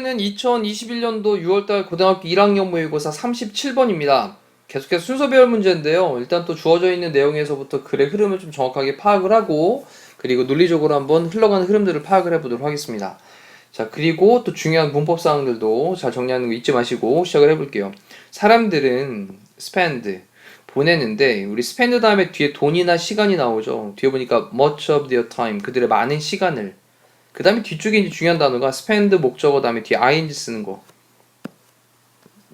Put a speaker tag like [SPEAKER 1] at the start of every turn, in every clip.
[SPEAKER 1] 는 2021년도 6월달 고등학교 1학년 모의고사 37번입니다. 계속해서 순서 배울 문제인데요. 일단 또 주어져 있는 내용에서부터 글의 흐름을 좀 정확하게 파악을 하고, 그리고 논리적으로 한번 흘러가는 흐름들을 파악을 해보도록 하겠습니다. 자, 그리고 또 중요한 문법 사항들도 잘 정리하는 거 잊지 마시고 시작을 해볼게요. 사람들은 spend, 보내는데, 우리 spend 다음에 뒤에 돈이나 시간이 나오죠. 뒤에 보니까 much of their time, 그들의 많은 시간을. 그 다음에 뒤쪽에 이제 중요한 단어가 spend 목적어 다음에 뒤에 ing 쓰는 거.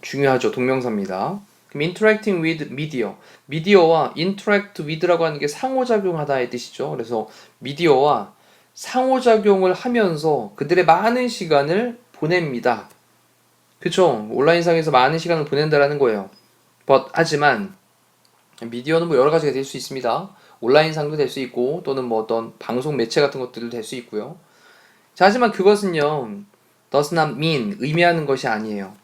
[SPEAKER 1] 중요하죠. 동명사입니다. 그럼 interacting with media. 미디어와 interact with라고 하는 게 상호작용하다의 뜻이죠. 그래서 미디어와 상호작용을 하면서 그들의 많은 시간을 보냅니다. 그쵸? 온라인상에서 많은 시간을 보낸다라는 거예요. 하지만 미디어는 뭐 여러 가지가 될 수 있습니다. 온라인상도 될 수 있고 또는 뭐 어떤 방송 매체 같은 것들도 될 수 있고요. 자, 하지만 그것은요, does not mean, 의미하는 것이 아니에요.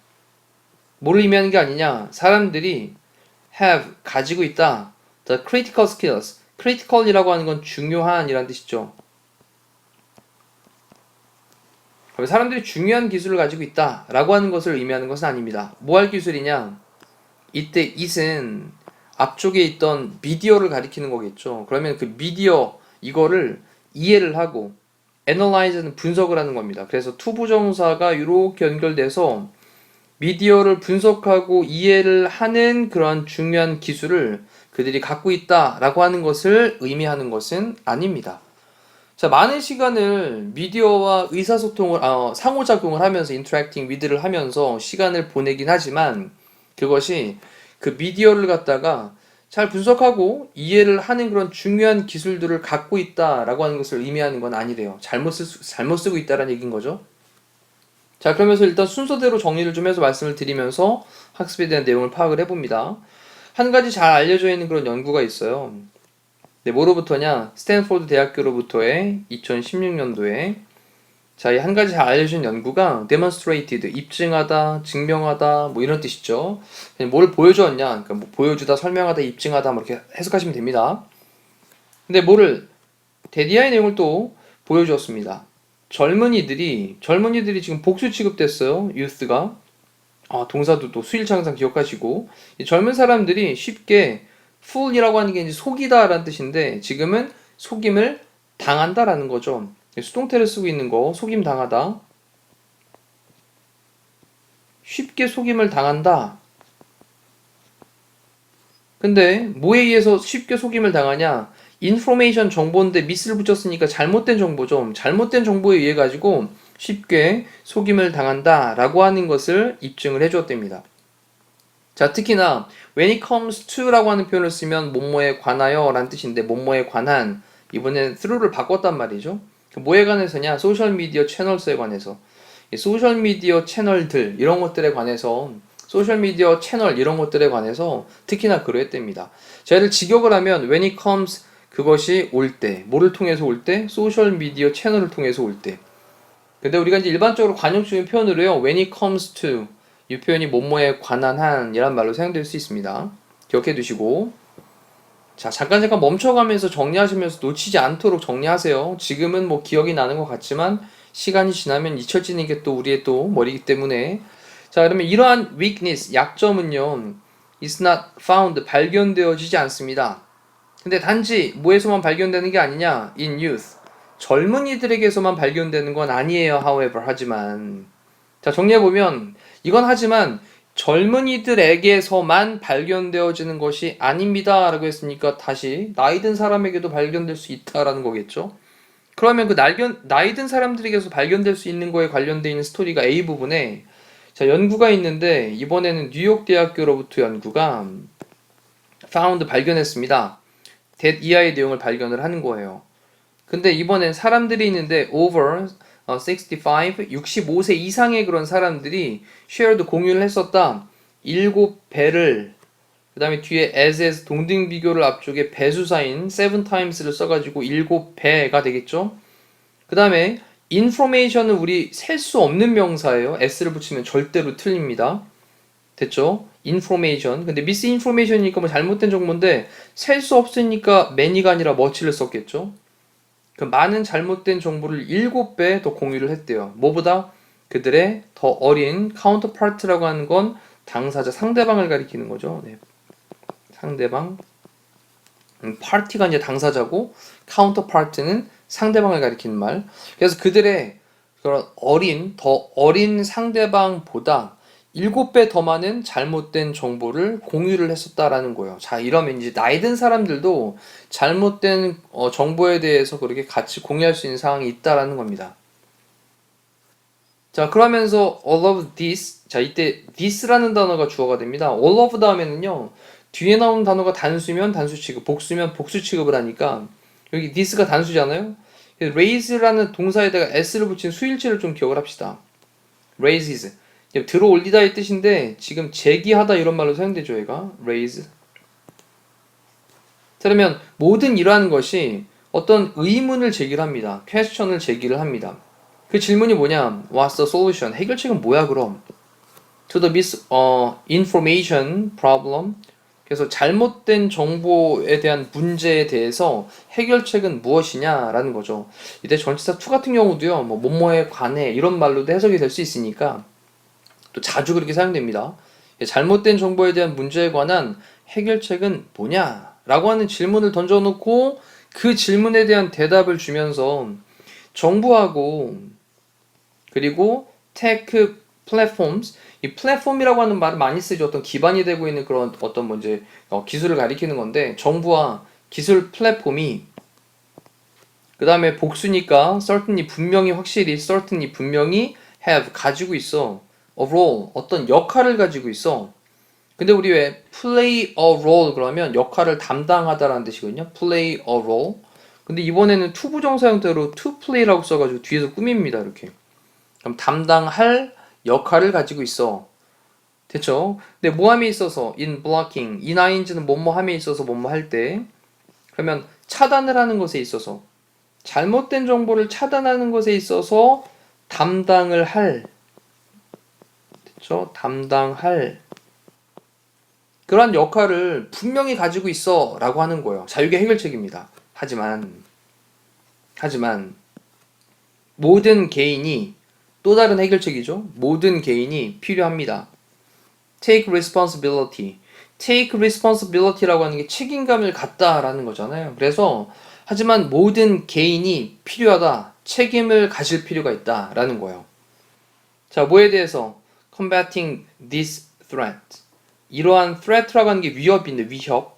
[SPEAKER 1] 뭘 의미하는 게 아니냐? 사람들이 have, 가지고 있다. the critical skills. critical이라고 하는 건 중요한 이란 뜻이죠. 사람들이 중요한 기술을 가지고 있다 라고 하는 것을 의미하는 것은 아닙니다. 뭐 할 기술이냐? 이때 it은 앞쪽에 있던 미디어를 가리키는 거겠죠. 그러면 그 미디어, 이거를 이해를 하고 analyze는 분석을 하는 겁니다. 그래서 투부정사가 이렇게 연결돼서 미디어를 분석하고 이해를 하는 그런 중요한 기술을 그들이 갖고 있다라고 하는 것을 의미하는 것은 아닙니다. 자, 많은 시간을 미디어와 의사소통을, 상호작용을 하면서 interacting with를 하면서 시간을 보내긴 하지만 그것이 그 미디어를 갖다가 잘 분석하고 이해를 하는 그런 중요한 기술들을 갖고 있다라고 하는 것을 의미하는 건 아니래요. 잘못 쓰고 있다라는 얘기인 거죠. 자, 그러면서 일단 순서대로 정리를 좀 해서 말씀을 드리면서 학습에 대한 내용을 파악을 해봅니다. 한 가지 잘 알려져 있는 그런 연구가 있어요. 네, 뭐로부터냐? 스탠포드 대학교로부터의 2016년도에 자, 이 한 가지 잘 알려진 연구가 demonstrated, 입증하다, 증명하다, 뭐 이런 뜻이죠. 뭘 보여주었냐? 그러니까 뭐 보여주다, 설명하다, 입증하다, 뭐 이렇게 해석하시면 됩니다. 근데 뭐를 데디아의 내용을 또 보여주었습니다. 젊은이들이 지금 복수 취급됐어요. youth가. 동사도 또 수일차 항상 기억하시고 이 젊은 사람들이 쉽게 fool이라고 하는 게 이제 속이다라는 뜻인데 지금은 속임을 당한다라는 거죠. 수동태를 쓰고 있는 거, 속임 당하다. 쉽게 속임을 당한다. 근데 뭐에 의해서 쉽게 속임을 당하냐? 인포메이션 정보인데 미스를 붙였으니까 잘못된 정보죠. 잘못된 정보에 의해 가지고 쉽게 속임을 당한다 라고 하는 것을 입증을 해주었답니다. 자, 특히나 when it comes to 라고 하는 표현을 쓰면 뭐뭐에 관하여 라는 뜻인데 뭐뭐에 관한, 이번엔 through를 바꿨단 말이죠. 뭐에 관해서냐? 소셜미디어 채널스에 관해서. 소셜미디어 채널들 이런 것들에 관해서 소셜미디어 채널 이런 것들에 관해서 특히나 그러했답니다. 자, 얘를 직역을 하면 when it comes, 그것이 올 때, 뭐를 통해서 올 때? 소셜미디어 채널을 통해서 올 때. 근데 우리가 이제 일반적으로 관용적인 표현으로요, when it comes to, 이 표현이 뭐뭐에 관한 한 이란 말로 사용될 수 있습니다. 기억해 두시고, 자, 잠깐 멈춰가면서 정리하시면서 놓치지 않도록 정리하세요. 지금은 뭐 기억이 나는 것 같지만 시간이 지나면 잊혀지는 게 또 우리의 또 머리이기 때문에. 자, 그러면 이러한 weakness, 약점은요, is not found, 발견되어지지 않습니다. 근데 단지 뭐에서만 발견되는 게 아니냐? in youth, 젊은이들에게서만 발견되는 건 아니에요. however, 하지만. 자, 정리해보면 이건 하지만 젊은이들에게서만 발견되어지는 것이 아닙니다 라고 했으니까 다시 나이 든 사람에게도 발견될 수 있다라는 거겠죠. 그러면 그 나이 든 사람들에게서 발견될 수 있는 거에 관련되어 있는 스토리가 A 부분에, 자, 연구가 있는데 이번에는 뉴욕 대학교로부터 연구가 found, 발견했습니다. that 이하의 내용을 발견을 하는 거예요. 근데 이번엔 사람들이 있는데 over 65세 이상의 그런 사람들이 shared, 공유를 했었다. 7배를, 그 다음에 뒤에 as 동등 비교를 앞쪽에 배수사인 7times를 써가지고 7배가 되겠죠. 그 다음에 information은 우리 셀 수 없는 명사예요. s를 붙이면 절대로 틀립니다. 됐죠? information. 근데 misinformation이니까 뭐 잘못된 정보인데 셀 수 없으니까 many가 아니라 much를 썼겠죠. 그 많은 잘못된 정보를 7배 더 공유를 했대요. 뭐보다? 그들의 더 어린 counterpart라고 하는 건 당사자 상대방을 가리키는 거죠. 네. 상대방. party가 이제 당사자고 counterpart는 상대방을 가리키는 말. 그래서 그들의 그런 더 어린 상대방보다 7배 더 많은 잘못된 정보를 공유를 했었다라는 거예요. 자, 이러면 이제 나이 든 사람들도 잘못된 정보에 대해서 그렇게 같이 공유할 수 있는 상황이 있다라는 겁니다. 자, 그러면서 all of this, 자, 이때 this라는 단어가 주어가 됩니다. all of 다음에는요, 뒤에 나오는 단어가 단수면 단수 취급, 복수면 복수 취급을 하니까 여기 this가 단수잖아요. raise라는 동사에다가 s를 붙인 수일치를 좀 기억을 합시다. raises 들어 올리다의 뜻인데 지금 제기하다 이런 말로 사용되죠. 얘가 raise. 그러면 모든 이러한 것이 어떤 의문을 제기를 합니다. question을 제기를 합니다. 그 질문이 뭐냐? What's the solution? 해결책은 뭐야 그럼? To the misinformation problem. 그래서 잘못된 정보에 대한 문제에 대해서 해결책은 무엇이냐라는 거죠. 이때 전치사 to 같은 경우도요. 뭐 뭐뭐에 관해 이런 말로도 해석이 될 수 있으니까 또 자주 그렇게 사용됩니다. 잘못된 정보에 대한 문제에 관한 해결책은 뭐냐? 라고 하는 질문을 던져놓고 그 질문에 대한 대답을 주면서 정부하고 그리고 테크 플랫폼스, 이 플랫폼이라고 하는 말을 많이 쓰죠. 어떤 기반이 되고 있는 그런 어떤 뭐 이제 기술을 가리키는 건데 정부와 기술 플랫폼이 그 다음에 복수니까 certainly 분명히 have 가지고 있어. a role 어떤 역할을 가지고 있어. 근데 우리 왜 play a role 그러면 역할을 담당하다라는 뜻이거든요. play a role. 근데 이번에는 to 부정사 형태로 to play라고 써가지고 뒤에서 꾸밉니다. 이렇게. 그럼 담당할 역할을 가지고 있어. 됐죠? 근데 뭐함에 있어서 in blocking, ining는 뭐뭐함에 있어서 뭐뭐 할 때 그러면 차단을 하는 것에 있어서 잘못된 정보를 차단하는 것에 있어서 담당을 할 됐죠? 담당할 그런 역할을 분명히 가지고 있어 라고 하는 거예요. 자, 이게 해결책입니다. 하지만 모든 개인이 또 다른 해결책이죠. 모든 개인이 필요합니다. Take responsibility. Take responsibility라고 하는 게 책임감을 갖다라는 거잖아요. 그래서 하지만 모든 개인이 필요하다. 책임을 가질 필요가 있다라는 거예요. 자, 뭐에 대해서? Combating this threat. 이러한 threat라고 하는 게 위협인데 위협.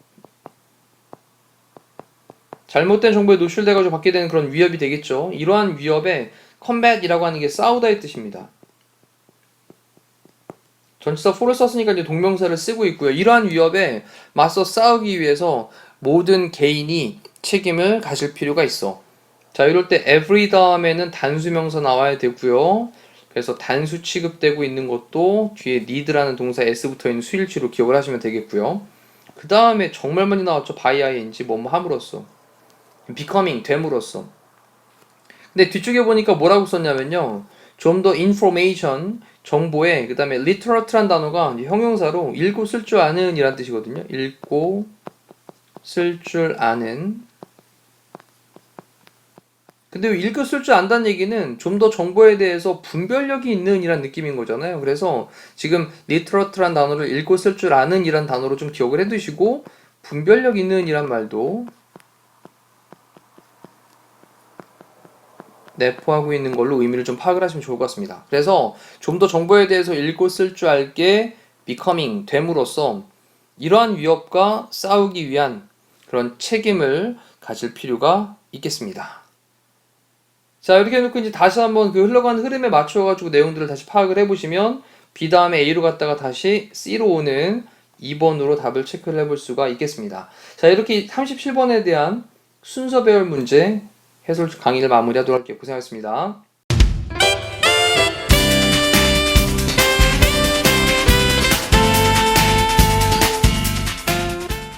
[SPEAKER 1] 잘못된 정보에 노출돼가지고 받게 되는 그런 위협이 되겠죠. 이러한 위협에 combat이라고 하는 게 싸우다의 뜻입니다. 전치사 for를 썼으니까 이제 동명사를 쓰고 있고요. 이러한 위협에 맞서 싸우기 위해서 모든 개인이 책임을 가질 필요가 있어. 자, 이럴 때 every 다음에는 단수명사 나와야 되고요. 그래서 단수 취급되고 있는 것도 뒤에 need라는 동사 s 붙어 있는 수일치로 기억을 하시면 되겠고요. 그 다음에 정말 많이 나왔죠. by ing 뭐뭐 함으로써. becoming 됨으로써. 근데 뒤쪽에 보니까 뭐라고 썼냐면요. 좀 더 information 정보에 그 다음에 literate란 단어가 형용사로 읽고 쓸 줄 아는 이란 뜻이거든요. 읽고 쓸 줄 아는. 근데 읽고 쓸 줄 안다는 얘기는 좀 더 정보에 대해서 분별력이 있는 이란 느낌인 거잖아요. 그래서 지금 literate란 단어를 읽고 쓸 줄 아는 이란 단어로 좀 기억을 해두시고 분별력 있는 이란 말도 내포하고 있는 걸로 의미를 좀 파악을 하시면 좋을 것 같습니다. 그래서 좀 더 정보에 대해서 읽고 쓸 줄 알게 becoming 됨으로써 이러한 위협과 싸우기 위한 그런 책임을 가질 필요가 있겠습니다. 자, 이렇게 해놓고 이제 다시 한번 그 흘러가는 흐름에 맞춰가지고 내용들을 다시 파악을 해보시면 B 다음에 A로 갔다가 다시 C로 오는 2번으로 답을 체크를 해볼 수가 있겠습니다. 자, 이렇게 37번에 대한 순서 배열 문제 해설 강의를 마무리하도록 할게요. 고생하셨습니다.